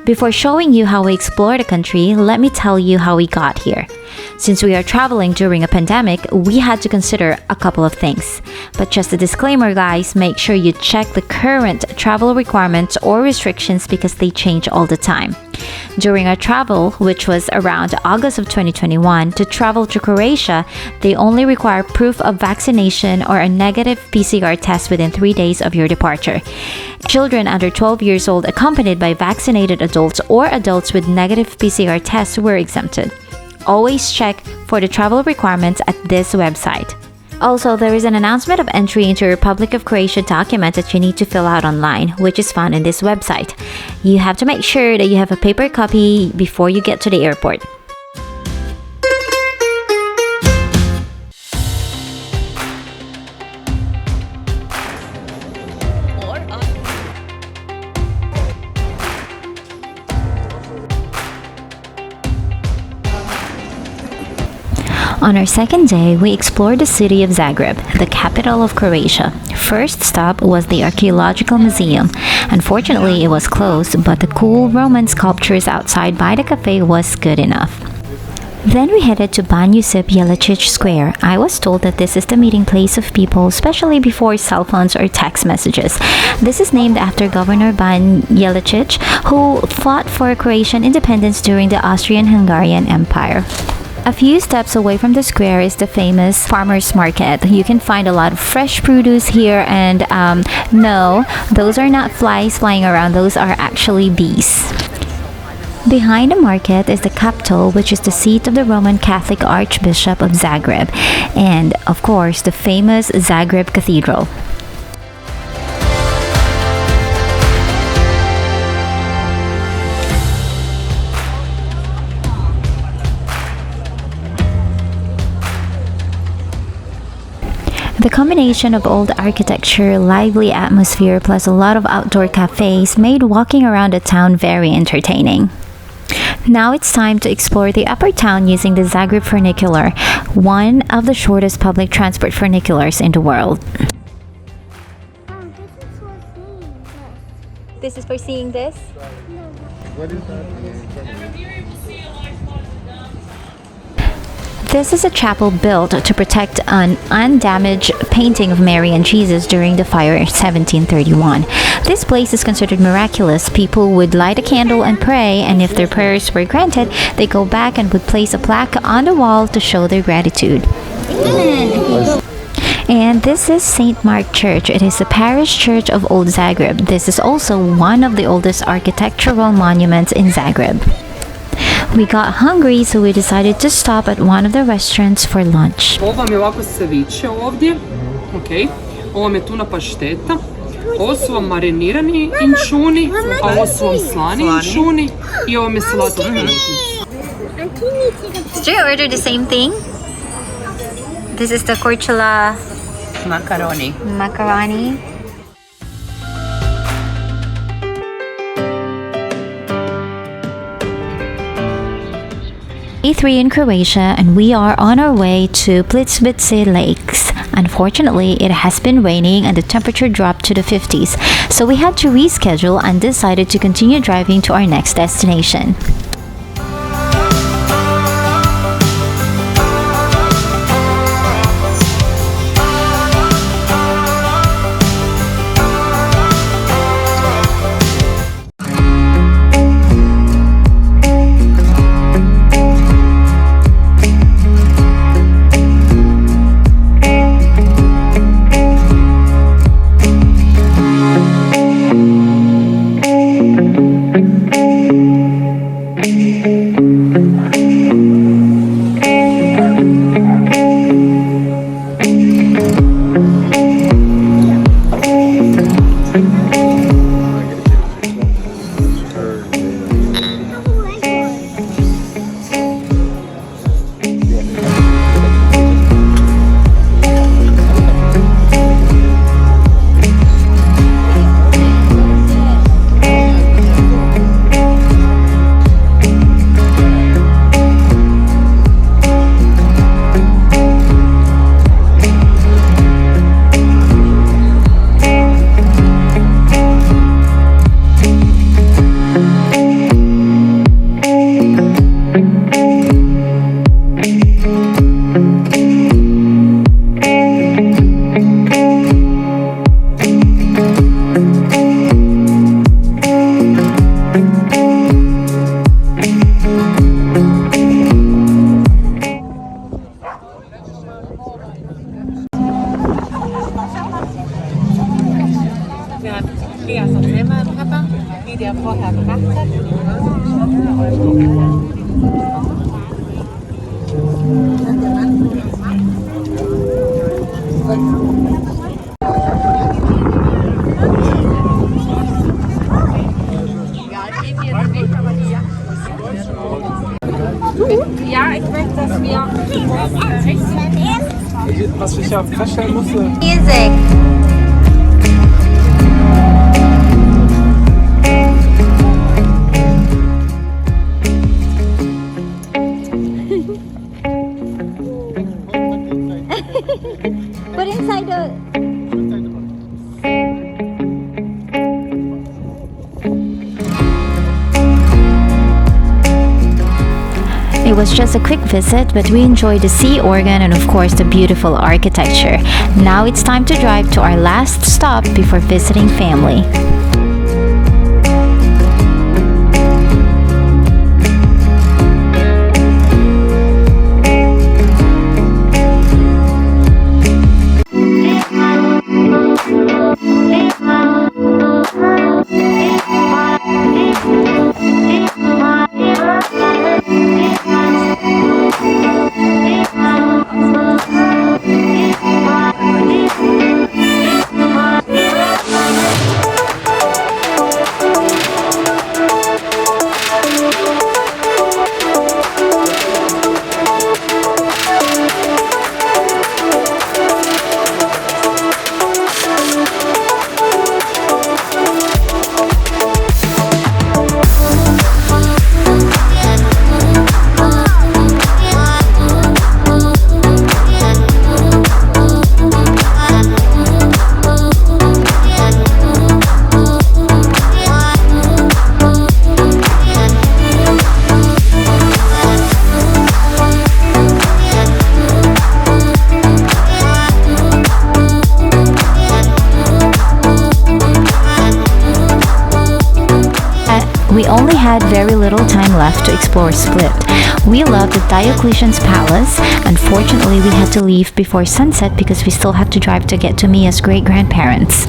Before showing you how we explore the country, let me tell you how we got here. Since we are traveling during a pandemic, we had to consider a couple of things. But just a disclaimer, guys, make sure you check the current travel requirements or restrictions because they change all the time. During our travel, which was around August of 2021, to travel to Croatia, they only require proof of vaccination or a negative PCR test within 3 days of your departure. Children under 12 years old accompanied by vaccinated adults or adults with negative PCR tests were exempted. Always check for the travel requirements at this website. Also, there is an announcement of entry into Republic of Croatia document that you need to fill out online, which is found in this website. You have to make sure that you have a paper copy before you get to the airport. On our second day, we explored the city of Zagreb, the capital of Croatia. First stop was the Archaeological Museum. Unfortunately, it was closed, but the cool Roman sculptures outside by the cafe was good enough. Then we headed to Ban Josip Jelačić Square. I was told that this is the meeting place of people, especially before cell phones or text messages. This is named after Governor Ban Jelačić, who fought for Croatian independence during the Austrian-Hungarian Empire. A few steps away from the square is the famous farmers market. You can find a lot of fresh produce here, and no, those are not flies flying around, those are actually bees. Behind the market is the capital, which is the seat of the Roman Catholic Archbishop of Zagreb, and of course the famous Zagreb Cathedral. The combination of old architecture, lively atmosphere, plus a lot of outdoor cafes made walking around the town very entertaining. Now it's time to explore the upper town using the Zagreb funicular, one of the shortest public transport funiculars in the world. This is for seeing this? What is that? This is a chapel built to protect an undamaged painting of Mary and Jesus during the fire in 1731. This place is considered miraculous. People would light a candle and pray, and if their prayers were granted, they go back and would place a plaque on the wall to show their gratitude. And this is St. Mark Church. It is the parish church of Old Zagreb. This is also one of the oldest architectural monuments in Zagreb. We got hungry, so we decided to stop at one of the restaurants for lunch. Ovo vam je ovako ceviche ovdje, ok. Ovo vam je tuna pašteta. Ovo su vam marinirani inčuni, a ovo su vam slani inčuni i ovo vam je salata od paprike. Did you order the same thing? This is the Korčula macaroni. Day 3 in Croatia, and we are on our way to Plitvice Lakes. Unfortunately, it has been raining and the temperature dropped to the 50s, so we had to reschedule and decided to continue driving to our next destination. Ja, ich möchte, dass wir Was ich ja feststellen musste, Music. Put inside the It was just a quick visit, but we enjoyed the sea organ and of course the beautiful architecture. Now it's time to drive to our last stop before visiting family. We only had very little time left to explore Split. We loved the Diocletian's Palace. Unfortunately, we had to leave before sunset because we still had to drive to get to Mia's great-grandparents.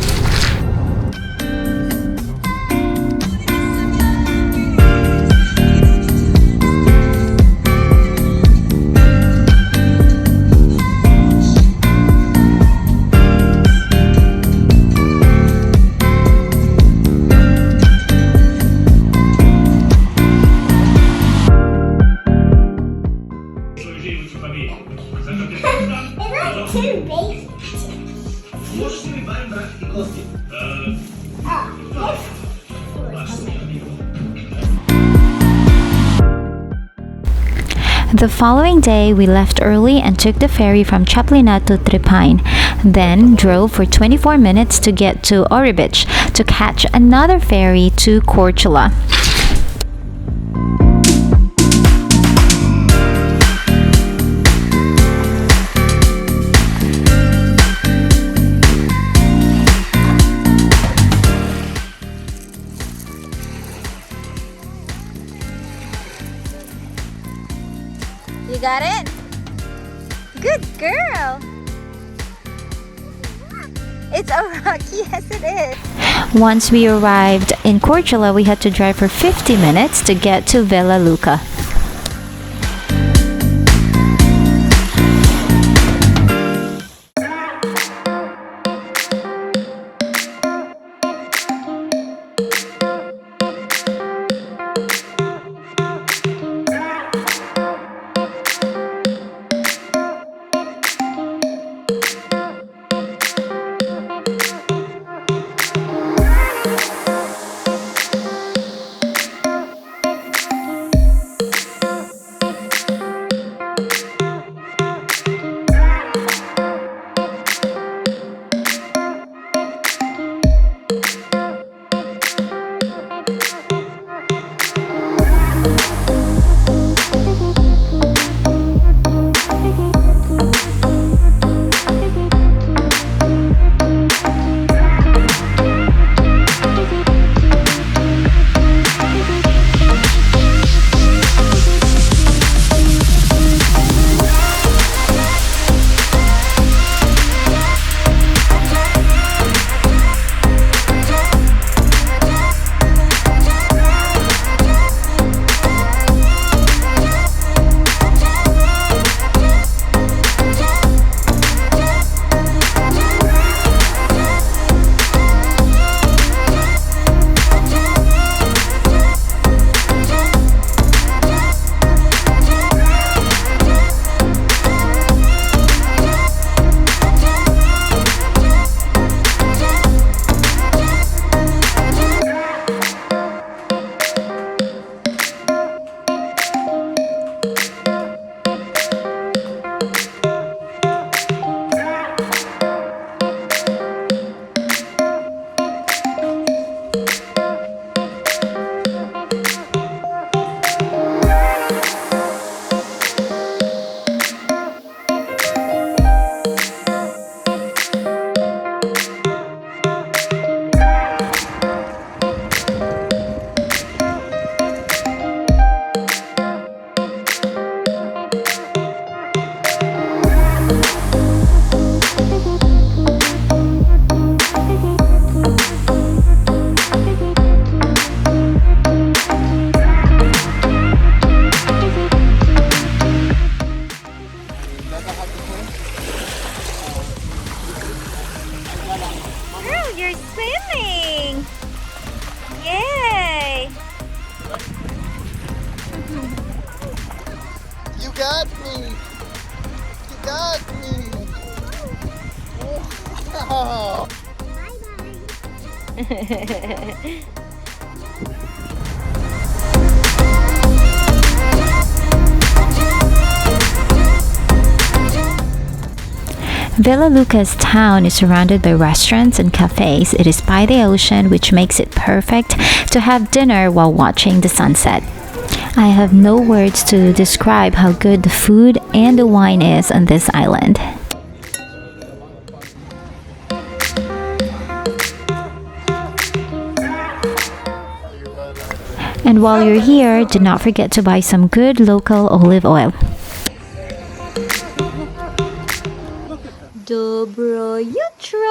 The following day, we left early and took the ferry from Chaplina to Trepine, then drove for 24 minutes to get to Oribich to catch another ferry to Korčula. You got it? Good girl. It's a rock. Yes, it is. Once we arrived in Korčula, we had to drive for 50 minutes to get to Vela Luka. You got me. You got me. Wow. Villa Lucas town is surrounded by restaurants and cafes. It is by the ocean, which makes it perfect to have dinner while watching the sunset. I have no words to describe how good the food and the wine is on this island. And while you're here, do not forget to buy some good local olive oil. Dobro jutro!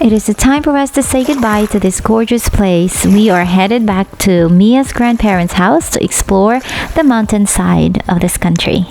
It is the time for us to say goodbye to this gorgeous place. We are headed back to Mia's grandparents' house to explore the mountainside of this country.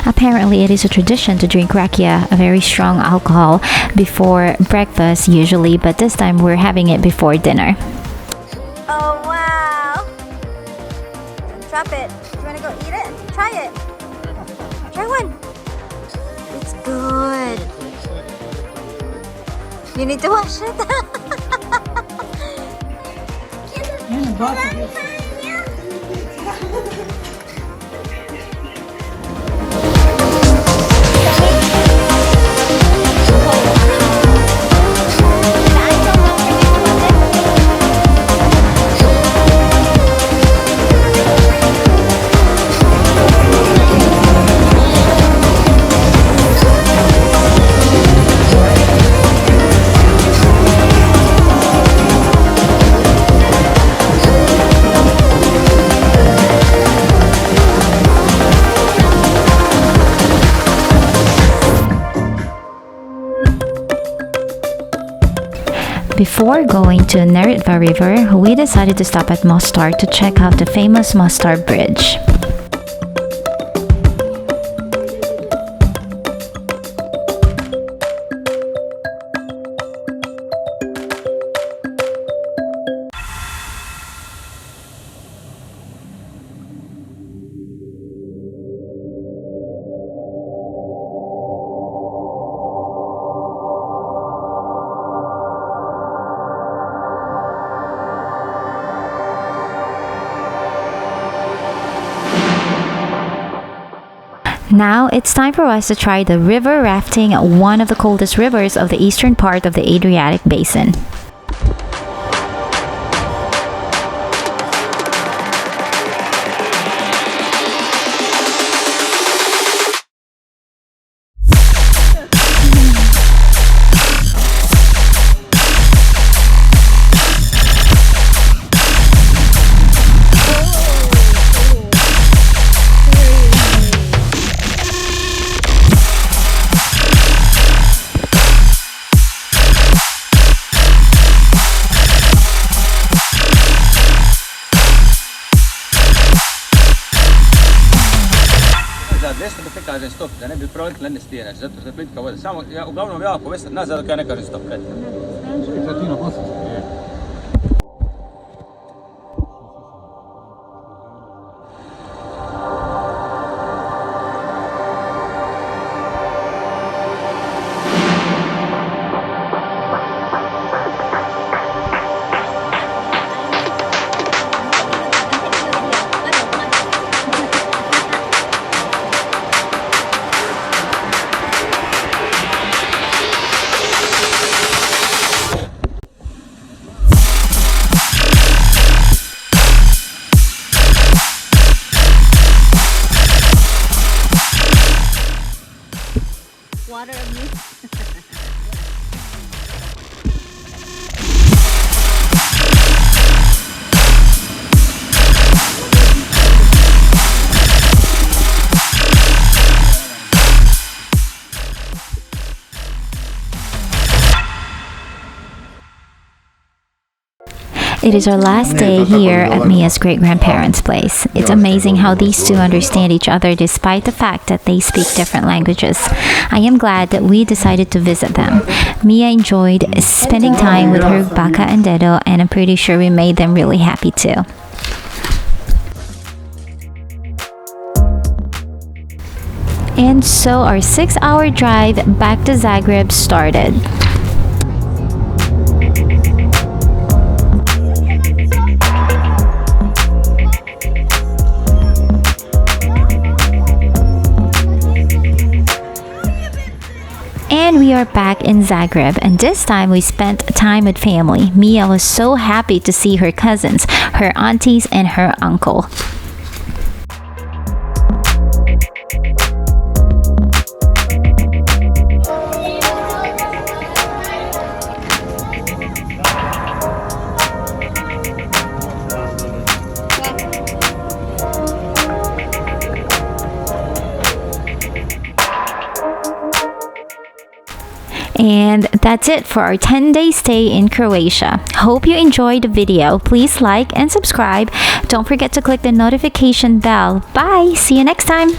Apparently, it is a tradition to drink rakia, a very strong alcohol, before breakfast usually, but this time we're having it before dinner. Oh wow! Drop it. You wanna go eat it? Try it. Try one. It's good. You need to wash it. Before going to Neretva River, we decided to stop at Mostar to check out the famous Mostar Bridge. Now it's time for us to try the river rafting at one of the coldest rivers of the eastern part of the Adriatic Basin. Desno bi така за стоп, да не би пролетile ne stijene, zato što je plitka voda. Samo, ja uglavnom jako vesel nazad, dok ja ne kažem stop. Water of me. It is our last day here at Mia's great-grandparents' place. It's amazing how these two understand each other despite the fact that they speak different languages. I am glad that we decided to visit them. Mia enjoyed spending time with her Baka and Dedo, and I'm pretty sure we made them really happy too. And so our 6-hour drive back to Zagreb started. And we are back in Zagreb, and this time we spent time with family. Mia was so happy to see her cousins, her aunties, and her uncle. And that's it for our 10-day stay in Croatia. Hope you enjoyed the video. Please like and subscribe. Don't forget to click the notification bell. Bye! See you next time!